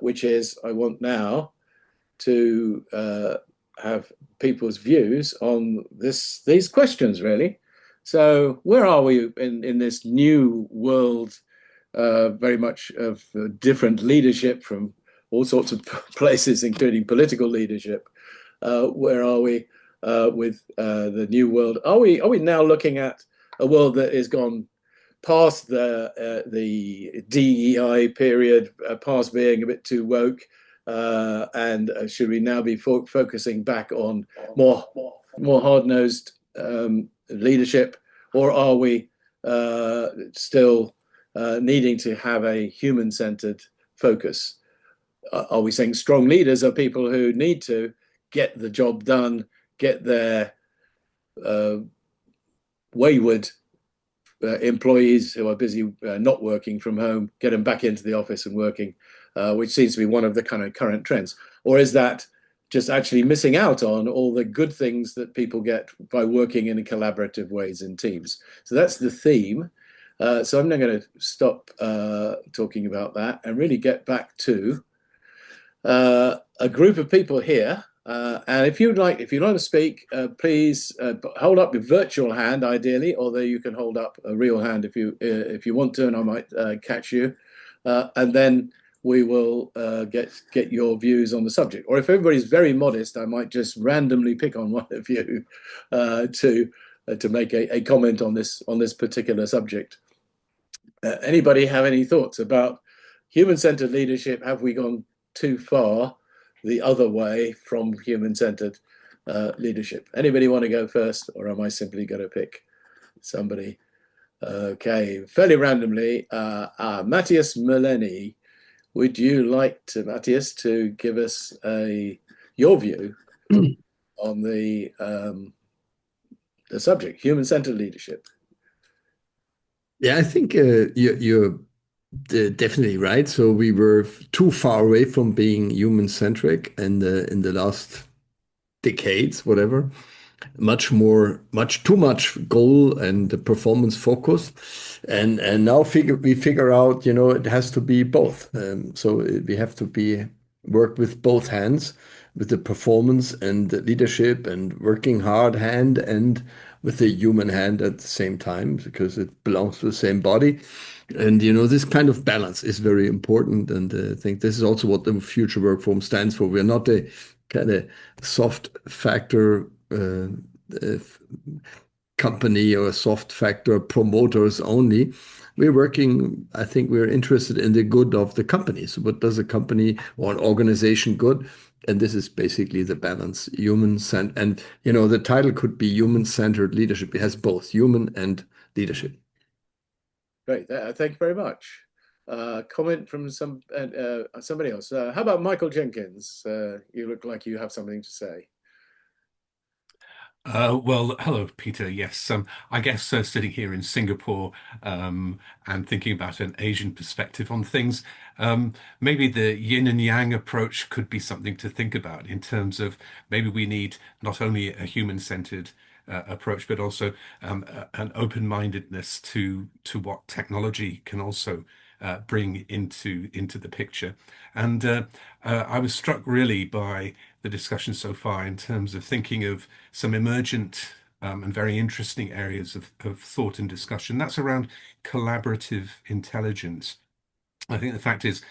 which is I want now to have people's views on these questions, really. So where are we in this new world, very much of different leadership from all sorts of places, including political leadership? Where are we with the new world? Are we now looking at a world that has gone past the DEI period, past being a bit too woke, and should we now be focusing back on more hard-nosed leadership, or are we still needing to have a human-centered focus? Are we saying strong leaders are people who need to get the job done, get their wayward employees who are busy not working from home, get them back into the office and working, which seems to be one of the kind of current trends? Or is that just actually missing out on all the good things that people get by working in collaborative ways in teams? So that's the theme. So I'm now going to stop talking about that and really get back to a group of people here. And if you'd like to speak, please hold up your virtual hand, ideally, although you can hold up a real hand if you want to, and I might catch you. And then we will get your views on the subject. Or if everybody's very modest, I might just randomly pick on one of you to make a comment on this particular subject. Anybody have any thoughts about human-centered leadership? Have we gone too far the other way from human-centered leadership? Anybody want to go first, or am I simply going to pick somebody? Okay, fairly randomly, Matthias Meleni, would you like to, Matthias, to give us your view on the subject, human-centered leadership? Yeah, I think you're definitely right. So we were too far away from being human-centric in the last decades, whatever. Much too much goal and performance focus, and now we figure out, it has to be both. So we have to work with both hands, with the performance and the leadership and working hard hand and with the human hand at the same time, because it belongs to the same body. And this kind of balance is very important, and I think this is also what the future work forum stands for. We're not a kind of soft factor company or soft factor promoters only. We're working, I think we're interested in the good of the company. So what does a company or an organization good? And this is basically the balance, human-centered. And, the title could be human-centered leadership. It has both human and leadership. Great, thank you very much. Comment from somebody else. How about Michael Jenkins? You look like you have something to say. Well, hello, Peter. Yes, I guess sitting here in Singapore and thinking about an Asian perspective on things, maybe the yin and yang approach could be something to think about in terms of maybe we need not only a human-centered approach, but also an open-mindedness to what technology can also bring into the picture. And I was struck really by the discussion so far in terms of thinking of some emergent and very interesting areas of thought and discussion. That's around collaborative intelligence. I think the fact is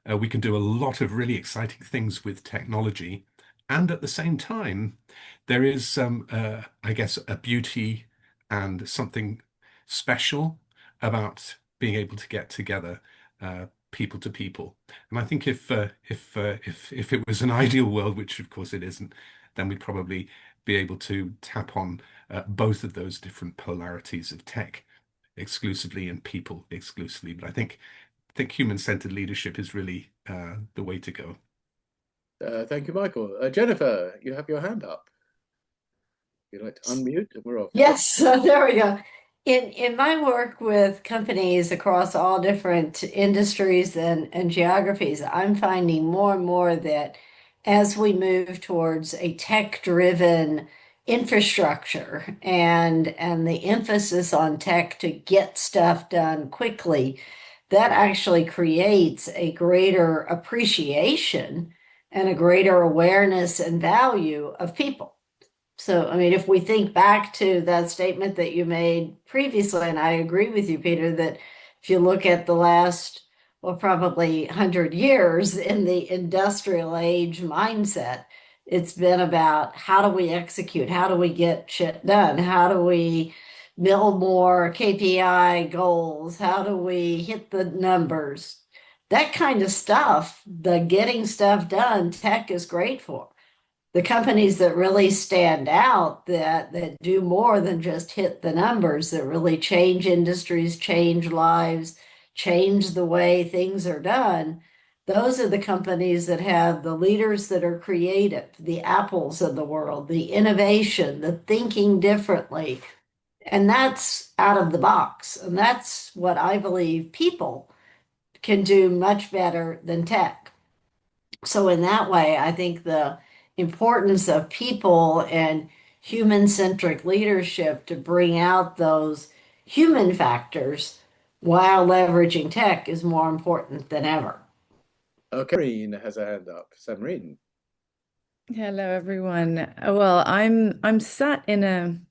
we can do a lot of really exciting things with technology, and at the same time, there is I guess, a beauty and something special about being able to get together people to people. And I think if it was an ideal world, which of course it isn't, then we'd probably be able to tap on both of those different polarities of tech exclusively and people exclusively. But I think human-centered leadership is really the way to go. Thank you, Michael. Jennifer, you have your hand up. You'd like to unmute? We're off. Yes, there we go. In my work with companies across all different industries and geographies, I'm finding more and more that as we move towards a tech-driven infrastructure and the emphasis on tech to get stuff done quickly, that actually creates a greater appreciation and a greater awareness and value of people. So, I mean, if we think back to that statement that you made previously, and I agree with you, Peter, that if you look at the last, well, probably 100 years in the industrial age mindset, it's been about how do we execute? How do we get shit done? How do we build more KPI goals? How do we hit the numbers? That kind of stuff, the getting stuff done, tech is great for. The companies that really stand out, that do more than just hit the numbers, that really change industries, change lives, change the way things are done, those are the companies that have the leaders that are creative, the Apples of the world, the innovation, the thinking differently. And that's out of the box. And that's what I believe people can do much better than tech. So in that way, I think the importance of people and human-centric leadership to bring out those human factors while leveraging tech is more important than ever. Okay, Marine has a hand up. Marine. Hello, everyone. Well, I'm sat in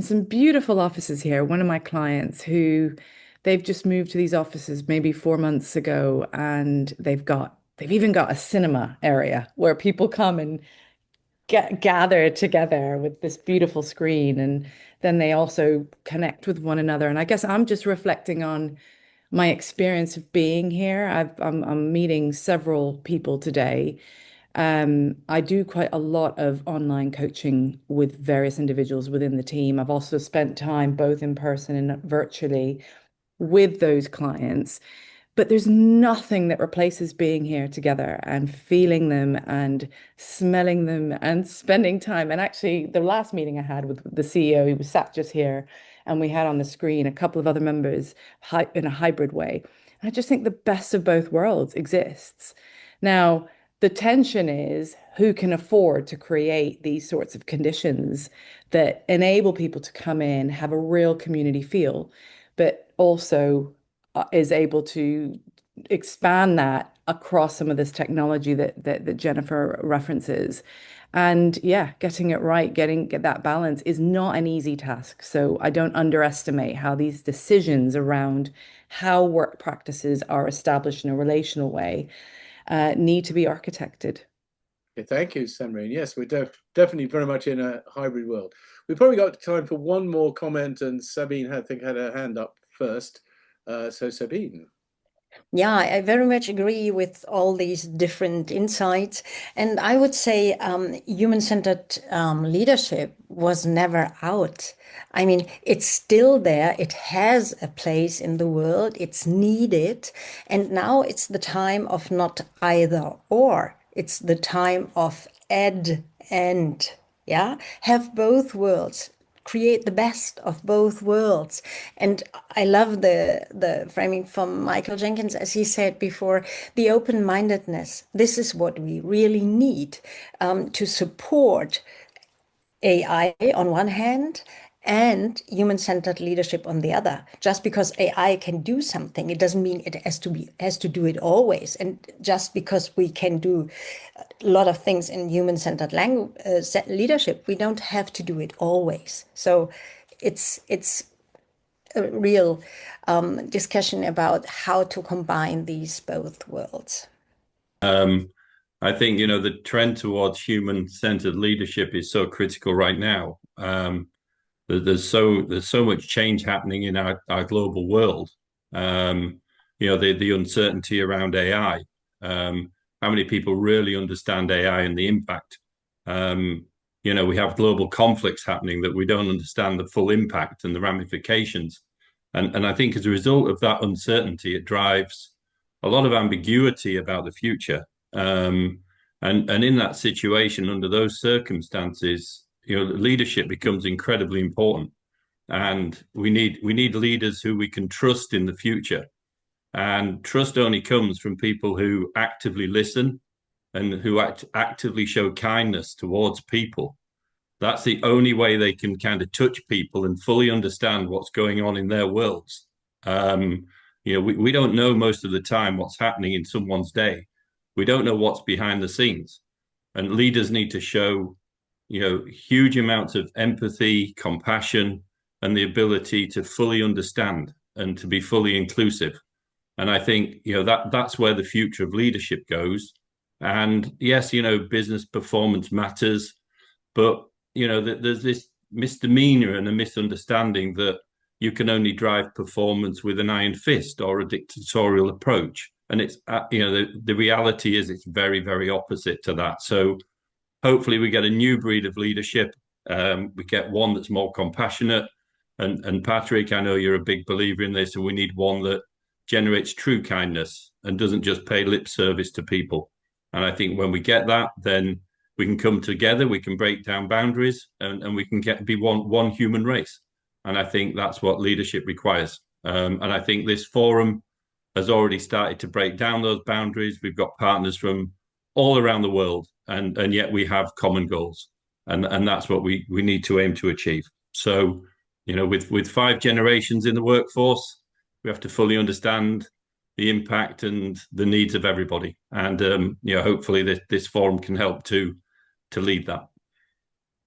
some beautiful offices here. One of my clients who they've just moved to these offices maybe 4 months ago, and they've even got a cinema area where people come and gather together with this beautiful screen, and then they also connect with one another. And I guess I'm just reflecting on my experience of being here. I'm meeting several people today. I do quite a lot of online coaching with various individuals within the team. I've also spent time both in person and virtually with those clients. But there's nothing that replaces being here together and feeling them and smelling them and spending time. And actually, the last meeting I had with the CEO, he was sat just here, and we had on the screen a couple of other members in a hybrid way. And I just think the best of both worlds exists. Now, the tension is who can afford to create these sorts of conditions that enable people to come in, have a real community feel, but also is able to expand that across some of this technology that Jennifer references. And yeah, getting it right, get that balance is not an easy task. So I don't underestimate how these decisions around how work practices are established in a relational way need to be architected. Okay, thank you, Marine. Yes, we're definitely very much in a hybrid world. We've probably got time for one more comment, and Sabine, I think, had her hand up first. So Sabine. Yeah, I very much agree with all these different insights. And I would say human-centered leadership was never out. I mean, it's still there. It has a place in the world. It's needed. And now it's the time of not either or. It's the time of and. Yeah, have both worlds. Create the best of both worlds. And I love the framing from Michael Jenkins, as he said before, the open-mindedness. This is what we really need to support AI on one hand and human-centered leadership on the other. Just because AI can do something, it doesn't mean it has to do it always. And just because we can do a lot of things in human-centered leadership, we don't have to do it always. So it's a real discussion about how to combine these both worlds. I think, the trend towards human-centered leadership is so critical right now. There's so much change happening in our global world. The uncertainty around AI. How many people really understand AI and the impact? We have global conflicts happening that we don't understand the full impact and the ramifications. And I think as a result of that uncertainty, it drives a lot of ambiguity about the future. And in that situation, under those circumstances, leadership becomes incredibly important. And we need leaders who we can trust in the future. And trust only comes from people who actively listen and who actively show kindness towards people. That's the only way they can kind of touch people and fully understand what's going on in their worlds. we don't know most of the time what's happening in someone's day. We don't know what's behind the scenes. And leaders need to show, huge amounts of empathy, compassion, and the ability to fully understand and to be fully inclusive. And I think, that's where the future of leadership goes. And yes, business performance matters, but, there's this misdemeanor and a misunderstanding that you can only drive performance with an iron fist or a dictatorial approach. And it's, the reality is it's very, very opposite to that. So hopefully we get a new breed of leadership. We get one that's more compassionate. And Patrick, I know you're a big believer in this, and we need one that generates true kindness and doesn't just pay lip service to people. And I think when we get that, then we can come together, we can break down boundaries, and we can be one human race. And I think that's what leadership requires. And I think this forum has already started to break down those boundaries. We've got partners from all around the world, and yet we have common goals. And that's what we need to aim to achieve. So, with 5 generations in the workforce, we have to fully understand the impact and the needs of everybody. And, hopefully this forum can help to lead that.